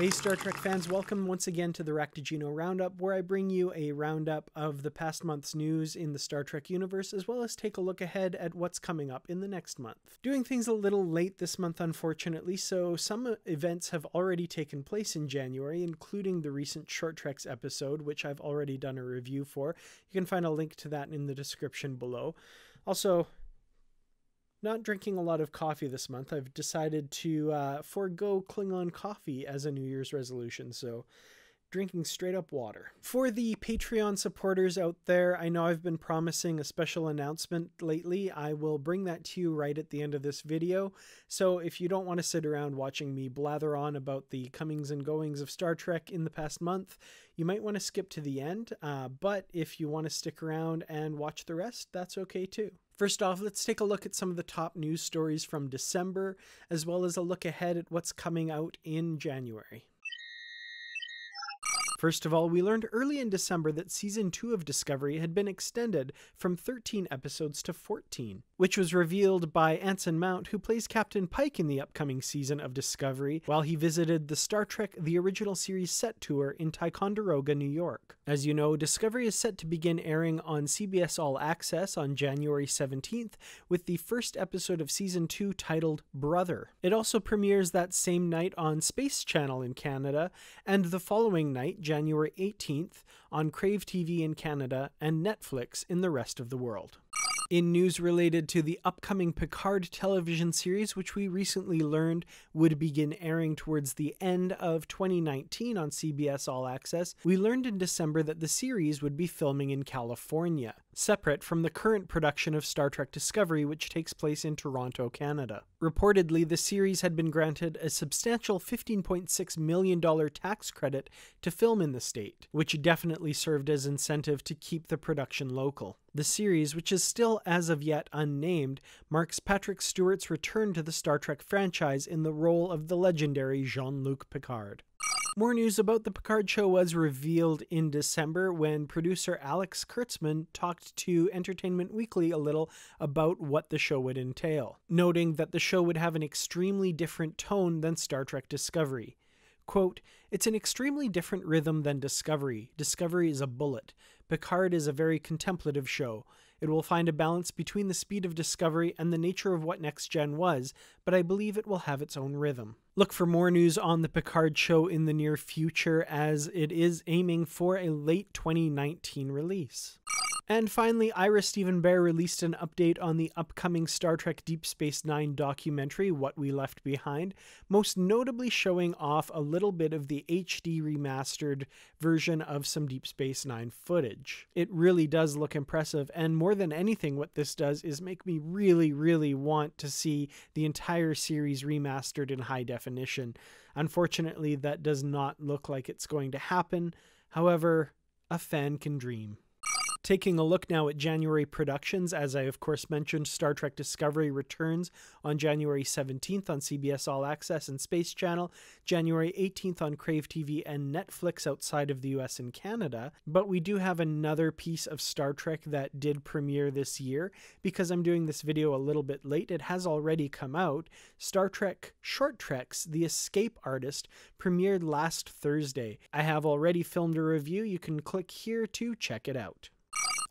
Hey Star Trek fans, welcome once again to the Raktajino Roundup, where I bring you a roundup of the past month's news in the Star Trek universe, as well as take a look ahead at what's coming up in the next month. Doing things a little late this month, unfortunately, so some events have already taken place in January, including the recent Short Treks episode, which I've already done a review for. You can find a link to that in the description below. Also, not drinking a lot of coffee this month. I've decided to forego Klingon coffee as a New Year's resolution, so drinking straight up water. For the Patreon supporters out there, I know I've been promising a special announcement lately. I will bring that to you right at the end of this video, so if you don't want to sit around watching me blather on about the comings and goings of Star Trek in the past month, you might want to skip to the end, but if you want to stick around and watch the rest, that's okay too. First off, let's take a look at some of the top news stories from December, as well as a look ahead at what's coming out in January. First of all, we learned early in December that Season 2 of Discovery had been extended from 13 episodes to 14, which was revealed by Anson Mount, who plays Captain Pike in the upcoming season of Discovery, while he visited the Star Trek The Original Series set tour in Ticonderoga, New York. As you know, Discovery is set to begin airing on CBS All Access on January 17th, with the first episode of Season 2 titled Brother. It also premieres that same night on Space Channel in Canada, and the following night, January 18th, on Crave TV in Canada and Netflix in the rest of the world. In news related to the upcoming Picard television series, which we recently learned would begin airing towards the end of 2019 on CBS All Access, we learned in December that the series would be filming in California, separate from the current production of Star Trek Discovery, which takes place in Toronto, Canada. Reportedly, the series had been granted a substantial $15.6 million tax credit to film in the state, which definitely served as incentive to keep the production local. The series, which is still as of yet unnamed, marks Patrick Stewart's return to the Star Trek franchise in the role of the legendary Jean-Luc Picard. More news about the Picard show was revealed in December when producer Alex Kurtzman talked to Entertainment Weekly a little about what the show would entail, noting that the show would have an extremely different tone than Star Trek Discovery. Quote, "It's an extremely different rhythm than Discovery. Discovery is a bullet. Picard is a very contemplative show. It will find a balance between the speed of Discovery and the nature of what Next Gen was, but I believe it will have its own rhythm." Look for more news on the Picard show in the near future, as it is aiming for a late 2019 release. And finally, Ira Steven Behr released an update on the upcoming Star Trek Deep Space Nine documentary, What We Left Behind, most notably showing off a little bit of the HD remastered version of some Deep Space Nine footage. It really does look impressive, and more than anything, what this does is make me really want to see the entire series remastered in high definition. Unfortunately, that does not look like it's going to happen. However, a fan can dream. Taking a look now at January productions, as I of course mentioned, Star Trek Discovery returns on January 17th on CBS All Access and Space Channel, January 18th on Crave TV and Netflix outside of the US and Canada, but we do have another piece of Star Trek that did premiere this year. Because I'm doing this video a little bit late, it has already come out. Star Trek Short Treks The Escape Artist premiered last Thursday. I have already filmed a review. You can click here to check it out.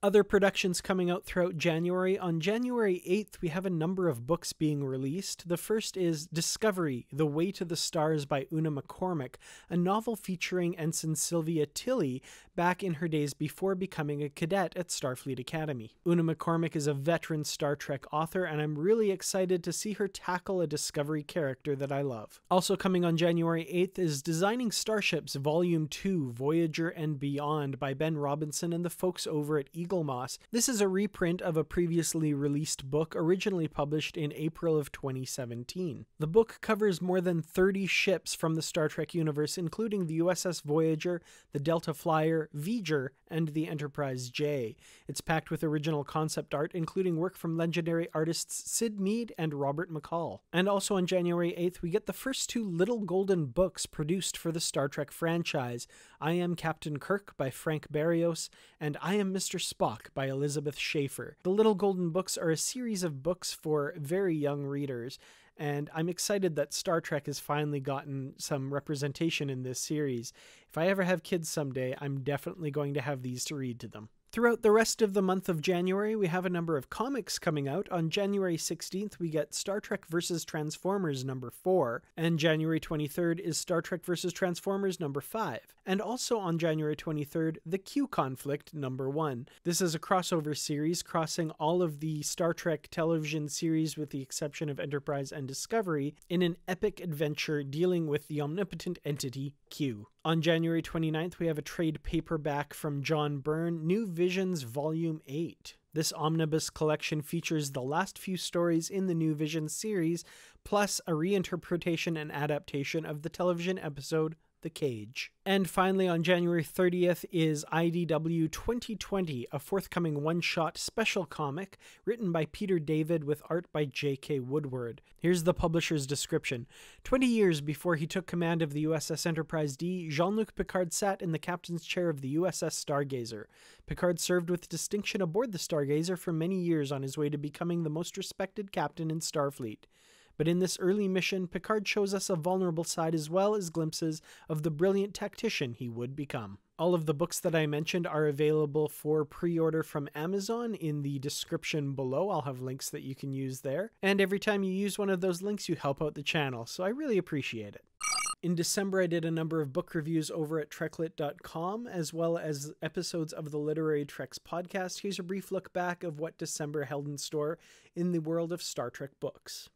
Other productions coming out throughout January. On January 8th, we have a number of books being released. The first is Discovery, The Way to the Stars by Una McCormack, a novel featuring Ensign Sylvia Tilly back in her days before becoming a cadet at Starfleet Academy. Una McCormack is a veteran Star Trek author, and I'm really excited to see her tackle a Discovery character that I love. Also coming on January 8th is Designing Starships Volume 2, Voyager and Beyond by Ben Robinson and the folks over at Eagle Moss. This is a reprint of a previously released book originally published in April of 2017. The book covers more than 30 ships from the Star Trek universe, including the USS Voyager, the Delta Flyer, Voyager, and the Enterprise J. It's packed with original concept art, including work from legendary artists Sid Mead and Robert McCall. And also on January 8th, we get the first two Little Golden books produced for the Star Trek franchise, I Am Captain Kirk by Frank Barrios, and I Am Mr. Spock by Elizabeth Schaefer. The Little Golden books are a series of books for very young readers, and I'm excited that Star Trek has finally gotten some representation in this series. If I ever have kids someday, I'm definitely going to have these to read to them. Throughout the rest of the month of January, we have a number of comics coming out. On January 16th, we get Star Trek vs. Transformers number 4, and January 23rd is Star Trek vs. Transformers number 5. And also on January 23rd, The Q Conflict number 1. This is a crossover series crossing all of the Star Trek television series with the exception of Enterprise and Discovery in an epic adventure dealing with the omnipotent entity Q. On January 29th, we have a trade paperback from John Byrne, New Visions Volume 8. This omnibus collection features the last few stories in the New Visions series, plus a reinterpretation and adaptation of the television episode The Cage. And finally, on January 30th is IDW 2020, a forthcoming one-shot special comic written by Peter David with art by J.K. Woodward. Here's the publisher's description. 20 years before he took command of the USS Enterprise D, Jean-Luc Picard sat in the captain's chair of the USS Stargazer. Picard served with distinction aboard the Stargazer for many years on his way to becoming the most respected captain in Starfleet. But in this early mission, Picard shows us a vulnerable side as well as glimpses of the brilliant tactician he would become. All of the books that I mentioned are available for pre-order from Amazon in the description below. I'll have links that you can use there. And every time you use one of those links, you help out the channel, so I really appreciate it. In December, I did a number of book reviews over at treklit.com, as well as episodes of the Literary Treks podcast. Here's a brief look back of what December held in store in the world of Star Trek books.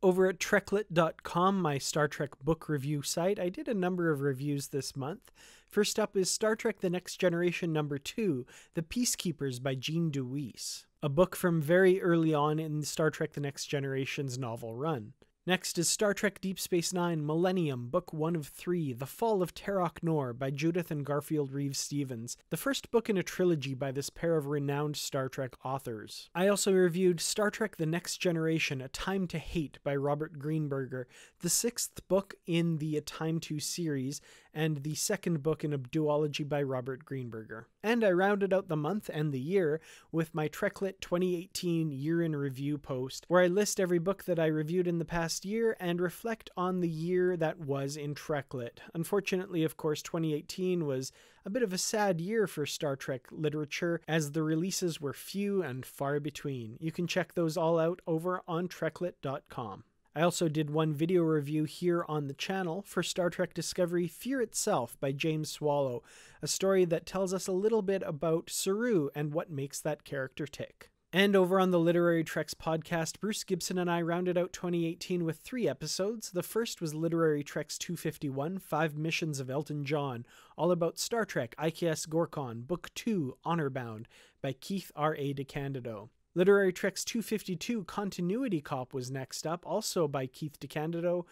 Over at treklit.com, my Star Trek book review site, I did a number of reviews this month. First up is Star Trek The Next Generation number 2, The Peacekeepers by Jean Deweese, a book from very early on in Star Trek The Next Generation's novel run. Next is Star Trek Deep Space Nine Millennium, Book 1 of 3, The Fall of Terok Nor by Judith and Garfield Reeves-Stevens, the first book in a trilogy by this pair of renowned Star Trek authors. I also reviewed Star Trek The Next Generation, A Time to Hate by Robert Greenberger, the 6th book in the A Time To series, and the 2nd book in a duology by Robert Greenberger. And I rounded out the month and the year with my Treklit 2018 Year in Review post, where I list every book that I reviewed in the past year and reflect on the year that was in Treklit. Unfortunately, of course, 2018 was a bit of a sad year for Star Trek literature, as the releases were few and far between. You can check those all out over on treklit.com. I also did one video review here on the channel for Star Trek Discovery Fear Itself by James Swallow, a story that tells us a little bit about Saru and what makes that character tick. And over on the Literary Treks podcast, Bruce Gibson and I rounded out 2018 with 3 episodes. The first was Literary Treks 251, 5 Missions of Elton John, all about Star Trek, IKS Gorkon, Book 2, Honorbound, by Keith R.A. DeCandido. Literary Treks 252, Continuity Cop was next up, also by Keith DeCandido.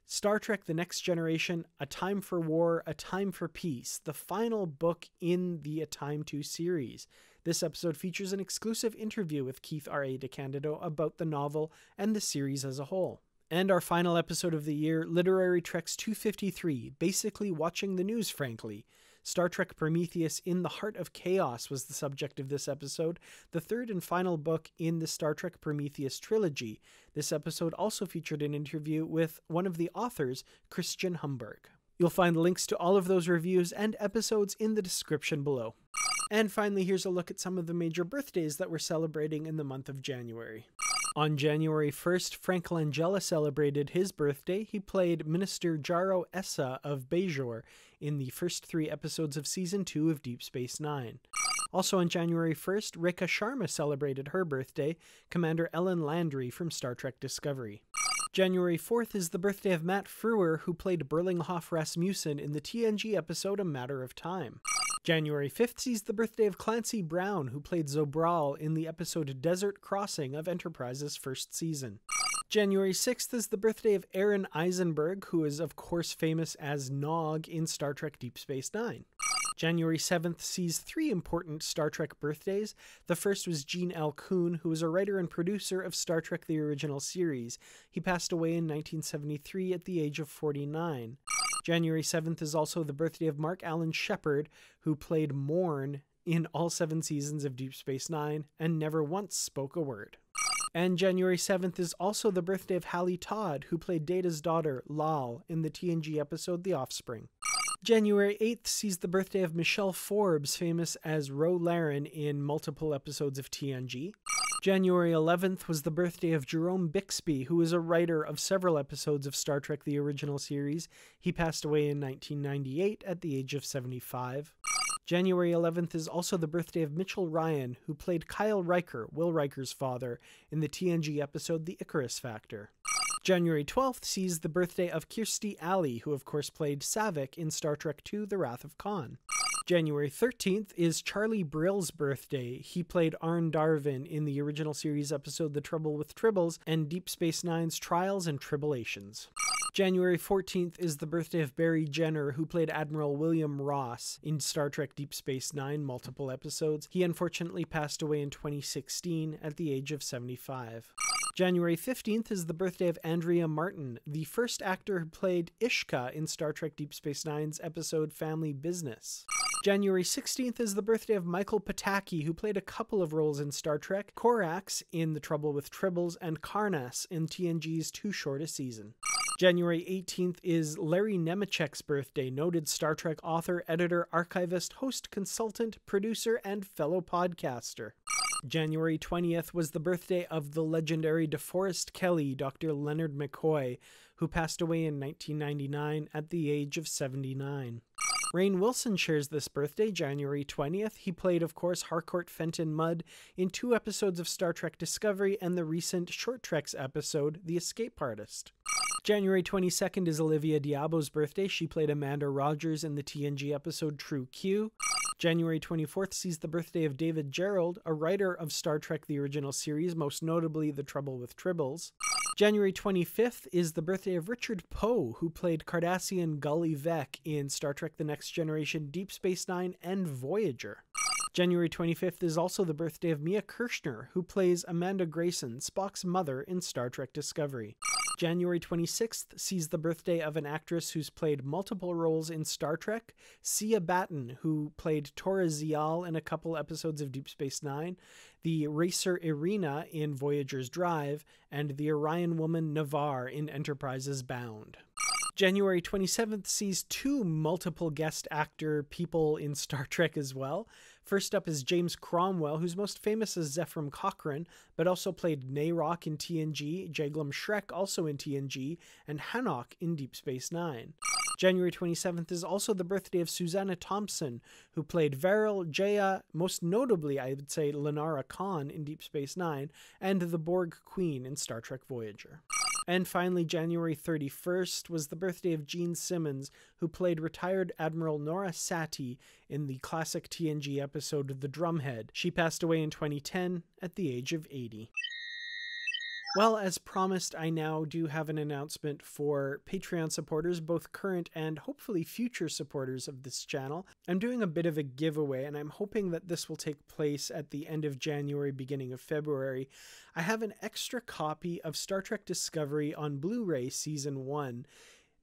Star Trek The Next Generation, A Time for War, A Time for Peace, the final book in the A Time To series. This episode features an exclusive interview with Keith R.A. DeCandido about the novel and the series as a whole. And our final episode of the year, Literary Treks 253, Basically Watching the News Frankly. Star Trek Prometheus in the Heart of Chaos was the subject of this episode, the 3rd and final book in the Star Trek Prometheus trilogy. This episode also featured an interview with one of the authors, Christian Humberg. You'll find links to all of those reviews and episodes in the description below. And finally, here's a look at some of the major birthdays that we're celebrating in the month of January. On January 1st, Frank Langella celebrated his birthday. He played Minister Jaro Essa of Bajor in the first 3 episodes of Season 2 of Deep Space Nine. Also on January 1st, Rekha Sharma celebrated her birthday, Commander Ellen Landry from Star Trek Discovery. January 4th is the birthday of Matt Frewer, who played Berlinghoff Rasmussen in the TNG episode A Matter of Time. January 5th sees the birthday of Clancy Brown, who played Zobral in the episode Desert Crossing of Enterprise's first season. January 6th is the birthday of Aaron Eisenberg, who is of course famous as Nog in Star Trek Deep Space Nine. January 7th sees 3 important Star Trek birthdays. The first was Gene L. Kuhn, who was a writer and producer of Star Trek the Original Series. He passed away in 1973 at the age of 49. January 7th is also the birthday of Mark Allen Shepard, who played Morn in all 7 seasons of Deep Space Nine and never once spoke a word. And January 7th is also the birthday of Hallie Todd, who played Data's daughter, Lal, in the TNG episode The Offspring. January 8th sees the birthday of Michelle Forbes, famous as Ro Laren in multiple episodes of TNG. January 11th was the birthday of Jerome Bixby, who is a writer of several episodes of Star Trek the original series. He passed away in 1998 at the age of 75. January 11th is also the birthday of Mitchell Ryan, who played Kyle Riker, Will Riker's father, in the TNG episode The Icarus Factor. January 12th sees the birthday of Kirstie Alley, who of course played Saavik in Star Trek II The Wrath of Khan. January 13th is Charlie Brill's birthday. He played Arn Darvin in the original series episode The Trouble with Tribbles and Deep Space Nine's Trials and Tribulations. January 14th is the birthday of Barry Jenner, who played Admiral William Ross in Star Trek Deep Space Nine multiple episodes. He unfortunately passed away in 2016 at the age of 75. January 15th is the birthday of Andrea Martin, the first actor who played Ishka in Star Trek Deep Space Nine's episode Family Business. January 16th is the birthday of Michael Pataki, who played a couple of roles in Star Trek, Korax in The Trouble with Tribbles, and Karnas in TNG's Too Short a Season. January 18th is Larry Nemechek's birthday, noted Star Trek author, editor, archivist, host, consultant, producer, and fellow podcaster. January 20th was the birthday of the legendary DeForest Kelley, Dr. Leonard McCoy, who passed away in 1999 at the age of 79. Rainn Wilson shares this birthday, January 20th. He played, of course, Harcourt Fenton Mudd in 2 episodes of Star Trek Discovery and the recent Short Treks episode, The Escape Artist. January 22nd is Olivia Diabo's birthday. She played Amanda Rogers in the TNG episode True Q. January 24th sees the birthday of David Gerrold, a writer of Star Trek the original series, most notably The Trouble with Tribbles. January 25th is the birthday of Richard Poe, who played Cardassian Gully Vec in Star Trek The Next Generation, Deep Space Nine, and Voyager. January 25th is also the birthday of Mia Kirshner, who plays Amanda Grayson, Spock's mother in Star Trek Discovery. January 26th sees the birthday of an actress who's played multiple roles in Star Trek, Sia Batten, who played Tora Zial in a couple episodes of Deep Space Nine, the racer Irina in Voyager's Drive, and the Orion woman Navarre in Enterprise's Bound. January 27th sees 2 multiple guest actor people in Star Trek as well. First up is James Cromwell, who's most famous as Zephram Cochrane, but also played Nayrock in TNG, Jaglom Shrek also in TNG, and Hanok in Deep Space Nine. January 27th is also the birthday of Susanna Thompson, who played Varel, Jaya, most notably I would say Lenara Khan in Deep Space Nine, and the Borg Queen in Star Trek Voyager. And finally, January 31st was the birthday of Gene Simmons, who played retired Admiral Nora Sati in the classic TNG episode The Drumhead. She passed away in 2010 at the age of 80. Well, as promised, I now do have an announcement for Patreon supporters, both current and hopefully future supporters of this channel. I'm doing a bit of a giveaway, and I'm hoping that this will take place at the end of January, beginning of February. I have an extra copy of Star Trek Discovery on Blu-ray Season 1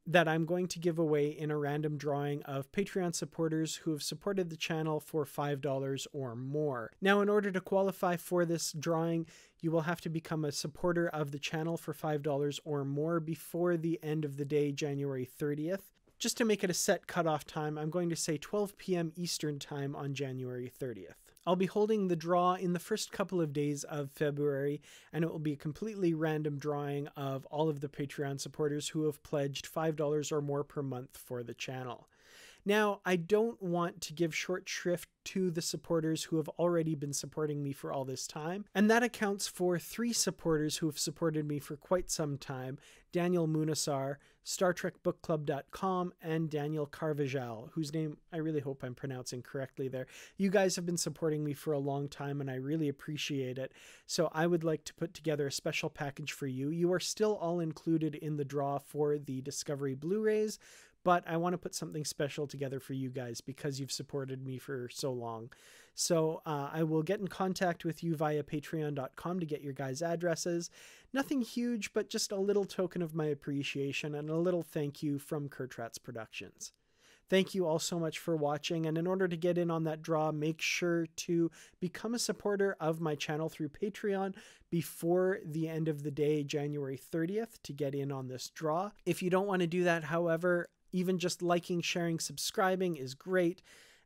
that I'm going to give away in a random drawing of Patreon supporters who have supported the channel for $5 or more. Now, in order to qualify for this drawing, you will have to become a supporter of the channel for $5 or more before the end of the day, January 30th. Just to make it a set cutoff time, I'm going to say 12 p.m. Eastern Time on January 30th. I'll be holding the draw in the first couple of days of February, and it will be a completely random drawing of all of the Patreon supporters who have pledged $5 or more per month for the channel. Now, I don't want to give short shrift to the supporters who have already been supporting me for all this time, and that accounts for 3 supporters who have supported me for quite some time: Daniel Munasar, StarTrekBookClub.com, and Daniel Carvajal, whose name I really hope I'm pronouncing correctly there. You guys have been supporting me for a long time, and I really appreciate it, so I would like to put together a special package for you. You are still all included in the draw for the Discovery Blu-rays, but I want to put something special together for you guys because you've supported me for so long. So I will get in contact with you via patreon.com to get your guys' addresses. Nothing huge, but just a little token of my appreciation and a little thank you from Kertrats Productions. Thank you all so much for watching, and in order to get in on that draw, make sure to become a supporter of my channel through Patreon before the end of the day, January 30th, to get in on this draw. If you don't want to do that, however, even just liking, sharing, subscribing is great.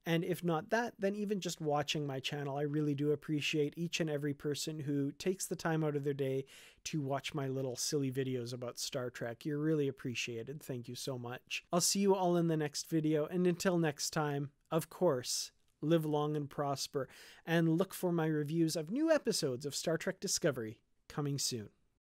And if not that, then even just watching my channel. I really do appreciate each and every person who takes the time out of their day to watch my little silly videos about Star Trek. You're really appreciated. Thank you so much. I'll see you all in the next video. And until next time, of course, live long and prosper. And look for my reviews of new episodes of Star Trek Discovery coming soon.